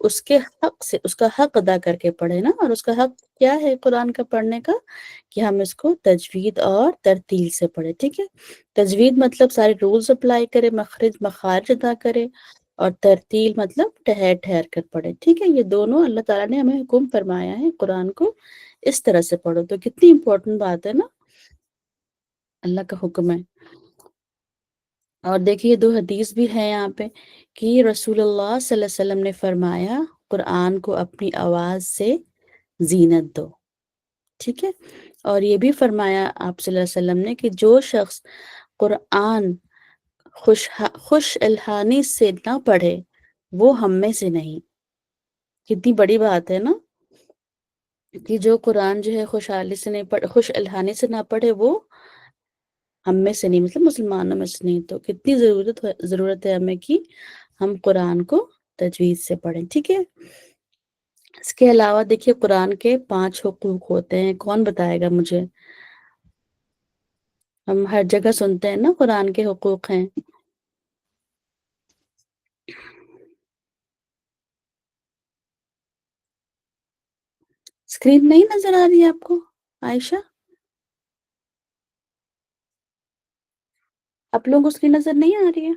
اس کے حق سے اس کا حق ادا کر کے پڑھے نا. اور اس کا حق کیا ہے قرآن کا پڑھنے کا؟ کہ ہم اس کو تجوید اور ترتیل سے پڑھے. ٹھیک ہے، تجوید مطلب سارے رولز اپلائی کرے، مخارج ادا کرے، اور ترتیل مطلب ٹھہر ٹھہر کر پڑھے. ٹھیک ہے، یہ دونوں اللہ تعالیٰ نے ہمیں حکم فرمایا ہے قرآن کو اس طرح سے پڑھو. تو کتنی امپورٹنٹ بات ہے نا، اللہ کا حکم ہے. اور دیکھیے 2 حدیث بھی ہیں یہاں پہ کہ رسول اللہ صلی اللہ علیہ وسلم نے فرمایا قرآن کو اپنی آواز سے زینت دو. ٹھیک ہے، اور یہ بھی فرمایا آپ صلی اللہ علیہ وسلم نے کہ جو شخص قرآن خوش الحانی سے نہ پڑھے وہ ہم میں سے نہیں. کتنی بڑی بات ہے نا کہ جو قرآن جو ہے خوشحالی سے نہیں خوش الحانی سے نہ پڑھے وہ ہم میں سے نہیں، مطلب مسلمانوں میں سے نہیں. تو کتنی ضرورت ہے ہمیں کہ ہم قرآن کو تجوید سے پڑھیں. ٹھیک ہے، اس کے علاوہ دیکھیے قرآن کے 5 حقوق ہوتے ہیں. کون بتائے گا مجھے؟ ہم ہر جگہ سنتے ہیں نا قرآن کے حقوق ہیں. اسکرین نہیں نظر آ رہی ہے آپ کو عائشہ؟ آپ لوگوں کو اسکرین نظر نہیں آ رہی ہے؟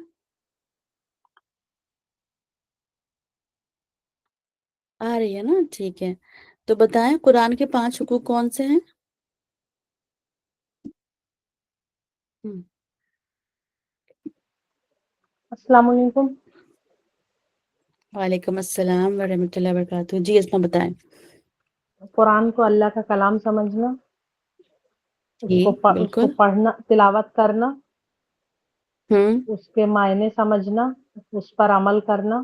آ رہی ہے نا، ٹھیک ہے. تو بتائیں قرآن کے 5 حقوق کون سے ہیں؟ السلام علیکم. وعلیکم السلام ورحمۃ اللہ وبرکاتہ. جی اسما بتائیں. قرآن کو اللہ کا کلام سمجھنا، جی اس کو بالکل. پڑھنا، تلاوت کرنا، ہوں اس کے معنی سمجھنا، اس پر عمل کرنا،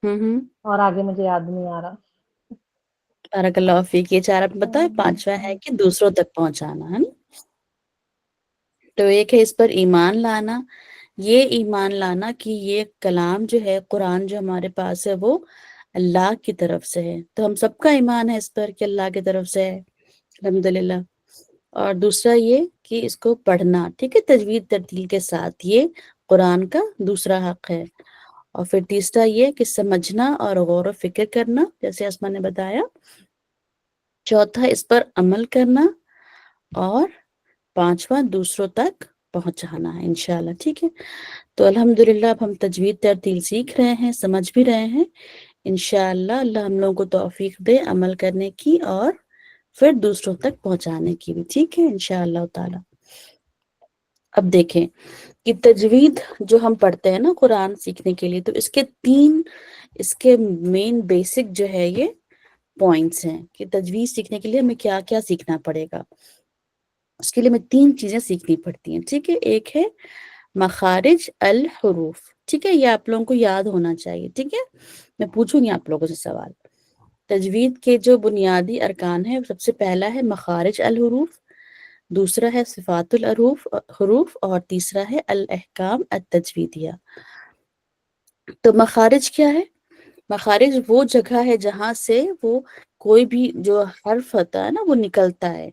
ہوں. اور آگے مجھے یاد نہیں آ رہا. بارک اللہ فیک. یہ 4 آپ بتائیں. 5واں ہے کہ دوسروں تک پہنچانا ہے نا. تو ایک ہے اس پر ایمان لانا. یہ ایمان لانا کہ یہ کلام جو ہے قرآن جو ہمارے پاس ہے وہ اللہ کی طرف سے ہے. تو ہم سب کا ایمان ہے اس پر کہ اللہ کی طرف سے ہے الحمدللہ. اور دوسرا یہ کہ اس کو پڑھنا، ٹھیک ہے، تجوید ترتیل کے ساتھ، یہ قرآن کا دوسرا حق ہے. اور پھر تیسرا یہ کہ سمجھنا اور غور و فکر کرنا جیسے اسما نے بتایا. چوتھا اس پر عمل کرنا. اور 5واں دوسروں تک پہنچانا ہے انشاءاللہ. ٹھیک ہے، تو الحمدللہ اب ہم تجوید ترتیل سیکھ رہے ہیں، سمجھ بھی رہے ہیں. انشاءاللہ اللہ ہم لوگوں کو توفیق دے عمل کرنے کی اور پھر دوسروں تک پہنچانے کی بھی. ٹھیک ہے انشاءاللہ تعالی. اب دیکھیں کہ تجوید جو ہم پڑھتے ہیں نا قرآن سیکھنے کے لیے، تو اس کے مین بیسک جو ہے یہ پوائنٹس ہیں کہ تجوید سیکھنے کے لیے ہمیں کیا کیا سیکھنا پڑے گا. اس کے لیے ہمیں 3 چیزیں سیکھنی پڑتی ہیں. ٹھیک ہے، ایک ہے مخارج الحروف. ٹھیک ہے، یہ آپ لوگوں کو یاد ہونا چاہیے. ٹھیک ہے، میں پوچھوں گی آپ لوگوں سے سوال. تجوید کے جو بنیادی ارکان ہیں، سب سے پہلا ہے مخارج الحروف، دوسرا ہے صفات حروف، اور تیسرا ہے الاحکام التجویدیہ. تو مخارج کیا ہے؟ مخارج وہ جگہ ہے جہاں سے وہ کوئی بھی جو حرف ہوتا ہے نا وہ نکلتا ہے.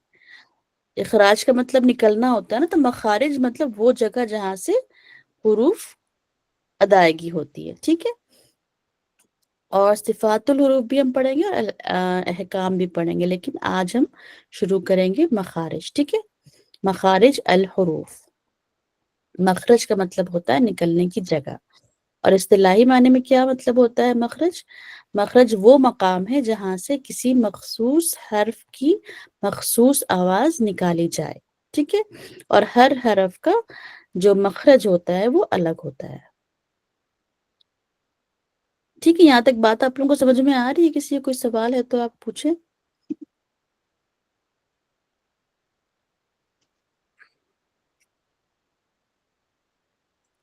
اخراج کا مطلب نکلنا ہوتا ہے نا، تو مخارج مطلب وہ جگہ جہاں سے حروف ادائیگی ہوتی ہے. ٹھیک ہے، اور صفات الحروف بھی ہم پڑھیں گے اور احکام بھی پڑھیں گے، لیکن آج ہم شروع کریں گے مخارج. ٹھیک ہے، مخارج الحروف. مخرج کا مطلب ہوتا ہے نکلنے کی جگہ. اور اصطلاحی معنی میں کیا مطلب ہوتا ہے مخرج؟ مخرج وہ مقام ہے جہاں سے کسی مخصوص حرف کی مخصوص آواز نکالی جائے. ٹھیک ہے، اور ہر حرف کا جو مخرج ہوتا ہے وہ الگ ہوتا ہے. ٹھیک ہے، یہاں تک بات آپ لوگوں کو سمجھ میں آ رہی ہے؟ کسی کا کوئی سوال ہے تو آپ پوچھیں.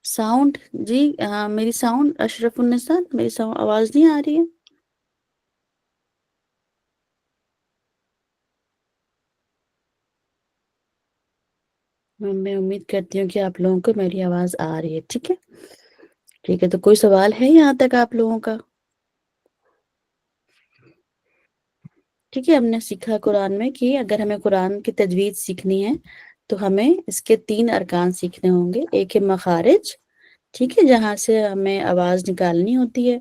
ساؤنڈ جی میری ساؤنڈ اشرف النساء، میری آواز نہیں آ رہی ہے؟ میں امید کرتی ہوں کہ آپ لوگوں کو میری آواز آ رہی ہے. ٹھیک ہے، ٹھیک ہے. تو کوئی سوال ہے یہاں تک آپ لوگوں کا؟ ٹھیک ہے، ہم نے سیکھا قرآن میں کہ اگر ہمیں قرآن کی تجوید سیکھنی ہے تو ہمیں اس کے 3 ارکان سیکھنے ہوں گے. ایک ہے مخارج، ٹھیک ہے، جہاں سے ہمیں آواز نکالنی ہوتی ہے.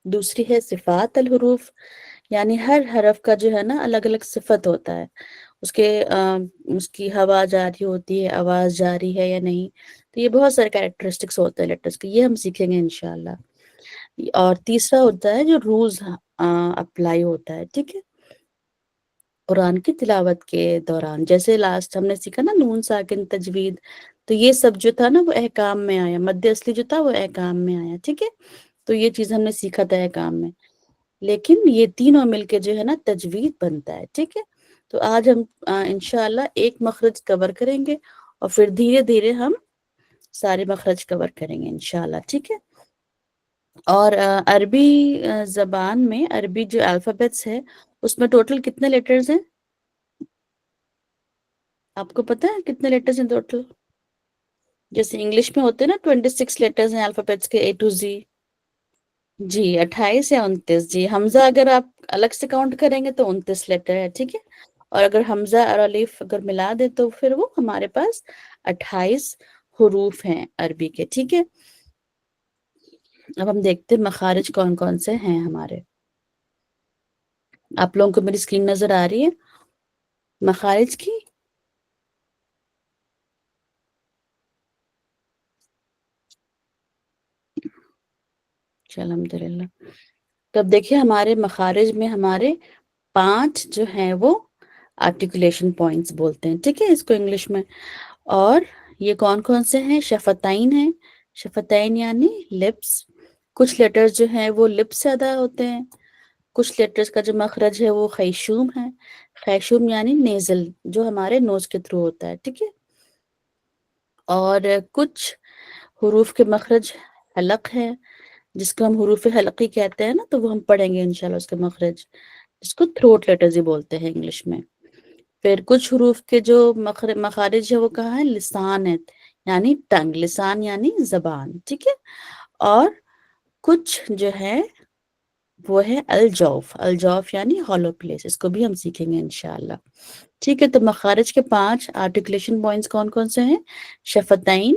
دوسری ہے صفات الحروف، یعنی ہر حرف کا جو ہے نا الگ الگ صفت ہوتا ہے، اس کے اس کی ہوا جاری ہوتی ہے، آواز جاری ہے یا نہیں، تو یہ بہت سارے کیریکٹرسٹکس ہوتے ہیں لیٹرز کے، یہ ہم سیکھیں گے انشاءاللہ۔ اور تیسرا ہوتا ہے جو روز اپلائی ہوتا ہے، ٹھیک ہے، قرآن کی تلاوت کے دوران، جیسے لاسٹ ہم نے سیکھا نا نون ساکن تجوید، تو یہ سب جو تھا نا وہ احکام میں آیا، مد اصلی جو تھا وہ احکام میں آیا، ٹھیک ہے، تو یہ چیز ہم نے سیکھا تھا احکام میں، لیکن یہ تینوں مل کے جو ہے نا تجوید بنتا ہے، ٹھیک ہے۔ تو آج ہم انشاءاللہ ایک مخرج کور کریں گے اور پھر دھیرے دھیرے ہم سارے مخرج کور کریں گے انشاءاللہ، ٹھیک ہے۔ اور عربی زبان میں عربی جو الفابیٹس ہے اس میں ٹوٹل کتنے لیٹرز ہیں؟ آپ کو پتہ ہے کتنے لیٹرز ہیں ٹوٹل؟ جیسے انگلش میں ہوتے ہیں نا 26 لیٹرز ہیں الفابیٹس کے A to Z۔ جی 28 یا 29، جی حمزہ اگر آپ الگ سے کاؤنٹ کریں گے تو 29 لیٹر ہے، ٹھیک ہے، اور اگر حمزہ اور الف اگر ملا دے تو پھر وہ ہمارے پاس 28 حروف ہیں عربی کے، ٹھیک ہے۔ اب ہم دیکھتے ہیں مخارج کون کون سے ہیں ہمارے۔ آپ لوگوں کو میری اسکرین نظر آ رہی ہے مخارج کی؟ الحمدللہ۔ تب دیکھیے ہمارے مخارج میں ہمارے 5 جو ہیں وہ آرٹیکولیشن پوائنٹس بولتے ہیں، ٹھیک ہے، اس کو انگلش میں۔ اور یہ کون کون سے ہیں؟ شفتین ہیں، شفتین یعنی لپس، کچھ لیٹرز جو ہیں وہ لپس سے ادا ہوتے ہیں، کچھ لیٹرز کا جو مخرج ہے وہ خیشوم ہے، خیشوم یعنی نیزل جو ہمارے نوز کے تھرو ہوتا ہے، ٹھیک ہے۔ اور کچھ حروف کے مخرج حلق ہے، جس کو ہم حروف حلقی کہتے ہیں نا، تو وہ ہم پڑھیں گے انشاءاللہ اس کے مخرج، جس کو تھروٹ لیٹرز ہی بولتے ہیں انگلش میں۔ پھر کچھ حروف کے جو مخارج ہے وہ کہاں ہے؟ لسان ہے، یعنی ٹنگ، لسان یعنی زبان، ٹھیک ہے۔ اور کچھ جو ہے وہ ہے الجوف، الجوف یعنی ہالو پلیس، اس کو بھی ہم سیکھیں گے انشاءاللہ، ٹھیک ہے۔ تو مخارج کے 5 آرٹیکولیشن پوائنٹس کون کون سے ہیں؟ شفتین،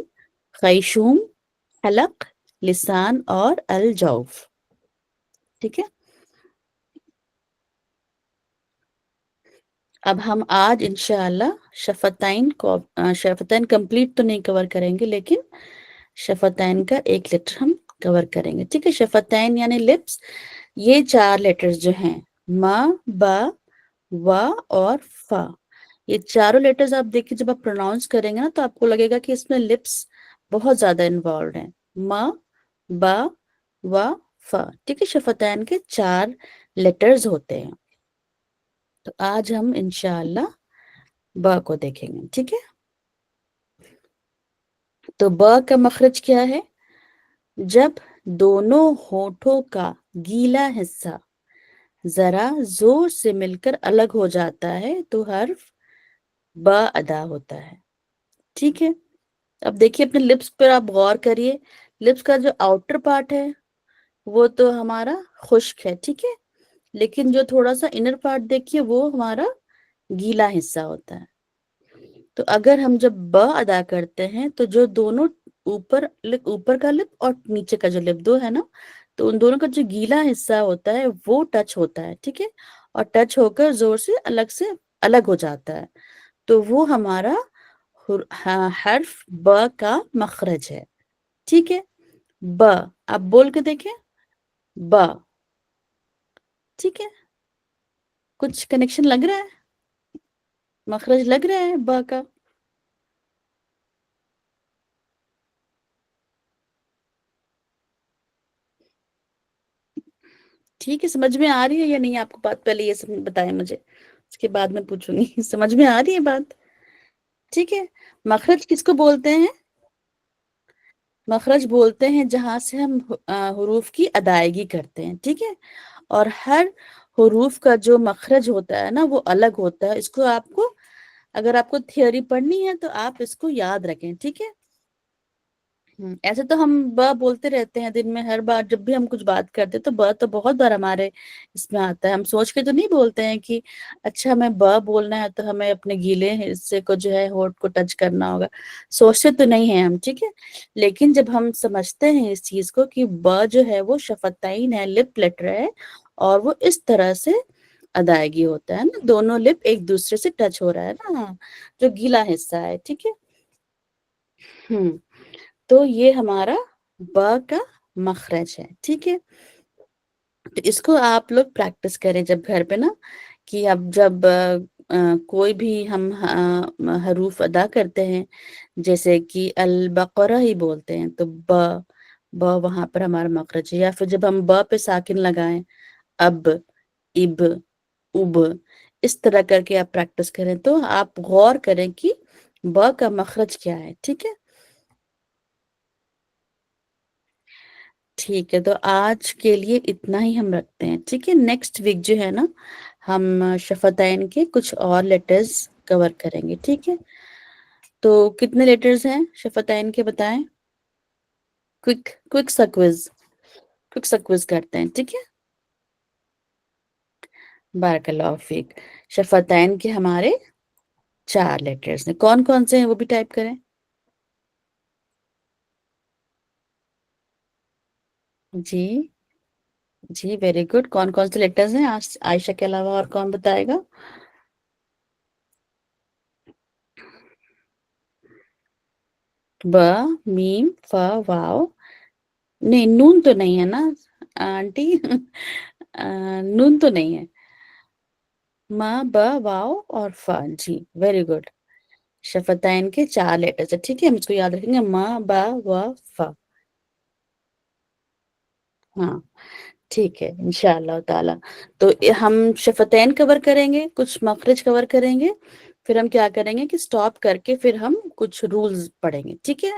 خیشوم، حلق، لسان اور الجوف، ٹھیک ہے۔ اب ہم آج انشاءاللہ شفتین کمپلیٹ تو نہیں کور کریں گے، لیکن شفتین کا ایک لیٹر ہم کور کریں گے، ٹھیک ہے۔ شفتین یعنی لپس، یہ 4 لیٹرز جو ہیں ما، با، وا اور فا، یہ چاروں لیٹرز آپ دیکھیں جب آپ پروناؤنس کریں گے نا تو آپ کو لگے گا کہ اس میں لپس بہت زیادہ انوالوڈ ہیں، ما، با، وا، فا، ٹھیک ہے۔ شفتین کے 4 لیٹرز ہوتے ہیں۔ تو آج ہم انشاءاللہ با کو دیکھیں گے، ٹھیک ہے۔ تو با کا مخرج کیا ہے؟ جب دونوں ہونٹوں کا گیلا حصہ ذرا زور سے مل کر الگ ہو جاتا ہے تو حرف با ادا ہوتا ہے، ٹھیک ہے۔ اب دیکھیے اپنے لپس پر آپ غور کریے، لپس کا جو آؤٹر پارٹ ہے وہ تو ہمارا خشک ہے، ٹھیک ہے، لیکن جو تھوڑا سا انر پارٹ دیکھیے وہ ہمارا گیلا حصہ ہوتا ہے۔ تو اگر ہم جب ب ادا کرتے ہیں تو جو دونوں اوپر کا لپ اور نیچے کا جو لپ دو ہے نا، تو ان دونوں کا جو گیلا حصہ ہوتا ہے وہ ٹچ ہوتا ہے، ٹھیک ہے، اور ٹچ ہو کر زور سے الگ ہو جاتا ہے، تو وہ ہمارا حرف ب کا مخرج ہے، ٹھیک ہے۔ ب، آپ بول کے دیکھیں، ب، ٹھیک ہے، کچھ کنیکشن لگ رہا ہے، مخرج لگ رہا ہے ب کا؟ ٹھیک ہے، سمجھ میں آ رہی ہے یا نہیں آپ کو بات؟ پہلے یہ سب بتائیں مجھے، اس کے بعد میں پوچھوں گی سمجھ میں آ رہی ہے بات؟ ٹھیک ہے۔ مخرج کس کو بولتے ہیں؟ مخرج بولتے ہیں جہاں سے ہم حروف کی ادائیگی کرتے ہیں، ٹھیک ہے، اور ہر حروف کا جو مخرج ہوتا ہے نا وہ الگ ہوتا ہے، اس کو آپ کو اگر آپ کو تھیوری پڑھنی ہے تو آپ اس کو یاد رکھیں، ٹھیک ہے۔ ایسے تو ہم ب بولتے رہتے ہیں دن میں، ہر بار جب بھی ہم کچھ بات کرتے تو ب تو بہت بار ہمارے اس میں آتا ہے. ہم سوچ کے تو نہیں بولتے ہیں کہ اچھا ہمیں ب بولنا ہے تو ہمیں اپنے گیلے حصے کو جو ہے ہونٹ کو ٹچ کرنا ہوگا. سوچتے تو نہیں ہیں ہم، ٹھیک ہے. لیکن جب ہم سمجھتے ہیں اس چیز کو کہ ب جو ہے وہ شفتین ہے، لپ لیٹر ہے، اور وہ اس طرح سے ادائیگی ہوتا ہے نا، دونوں لپ ایک دوسرے سے ٹچ ہو رہا ہے نا، جو گیلا حصہ ہے، ٹھیک ہے. تو یہ ہمارا ب کا مخرج ہے، ٹھیک ہے. تو اس کو آپ لوگ پریکٹس کریں جب گھر پہ نا، کہ اب جب کوئی بھی ہم حروف ادا کرتے ہیں، جیسے کہ البقرہ ہی بولتے ہیں تو ب وہاں پر ہمارا مخرج ہے. یا پھر جب ہم ب پہ ساکن لگائیں، اب، اب، اب، اس طرح کر کے آپ پریکٹس کریں تو آپ غور کریں کہ ب کا مخرج کیا ہے، ٹھیک ہے. ٹھیک ہے، تو آج کے لیے اتنا ہی ہم رکھتے ہیں، ٹھیک ہے. نیکسٹ ویک جو ہے نا، ہم شفتین کے کچھ اور لیٹرز کور کریں گے، ٹھیک ہے. تو کتنے لیٹرز ہیں شفتین کے بتائیں؟ کوئک سکوز کرتے ہیں، ٹھیک ہے. بارک اللہ فیک. شفتین کے ہمارے 4 لیٹرز ہیں. کون کون سے ہیں وہ بھی ٹائپ کریں. جی جی، ویری گڈ. کون کون سے لیٹرز ہیں عائشہ کے علاوہ اور کون بتائے گا؟ ب، میم، ف، واو. نہیں، نون تو نہیں ہے نا آنٹی. نون تو نہیں ہے. ما، ب، واو اور فا. جی ویری گڈ. شفتین کے 4 لیٹرز ہیں، ٹھیک ہے. ہم اس کو یاد رکھیں گے، ما، با، و، فا. ہاں ٹھیک ہے انشاء اللہ تعالی. تو ہم شفتین کور کریں گے، کچھ مخرج کور کریں گے، پھر ہم کیا کریں گے کہ سٹاپ کر کے پھر ہم کچھ رولز پڑھیں گے، ٹھیک ہے.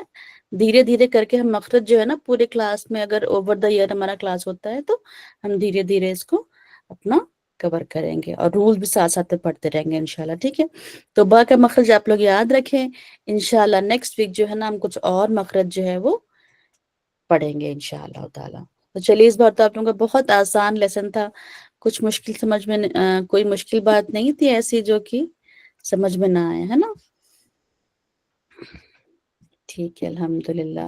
دھیرے دھیرے کر کے ہم مخرج جو ہے نا پورے کلاس میں، اگر اوور دا ایئر ہمارا کلاس ہوتا ہے تو ہم دھیرے دھیرے اس کو اپنا کور کریں گے، اور رول بھی ساتھ ساتھ پڑھتے رہیں گے انشاءاللہ، ٹھیک ہے. تو با کا مخرج آپ لوگ یاد رکھیں. انشاءاللہ نیکسٹ ویک جو ہے نا ہم کچھ اور مخرج جو ہے وہ پڑھیں گے انشاءاللہ تعالی. تو چلیے، اس بار تو آپ لوگوں کا بہت آسان لیسن تھا. کچھ مشکل سمجھ میں کوئی مشکل بات نہیں تھی ایسی جو کہ سمجھ میں نہ آئے، ہے نا. ٹھیک ہے الحمدللہ.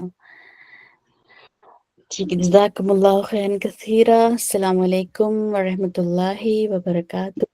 ٹھیک ہے، جزاکم اللہ خیرا کثیرا. السلام علیکم ورحمۃ اللہ وبرکاتہ.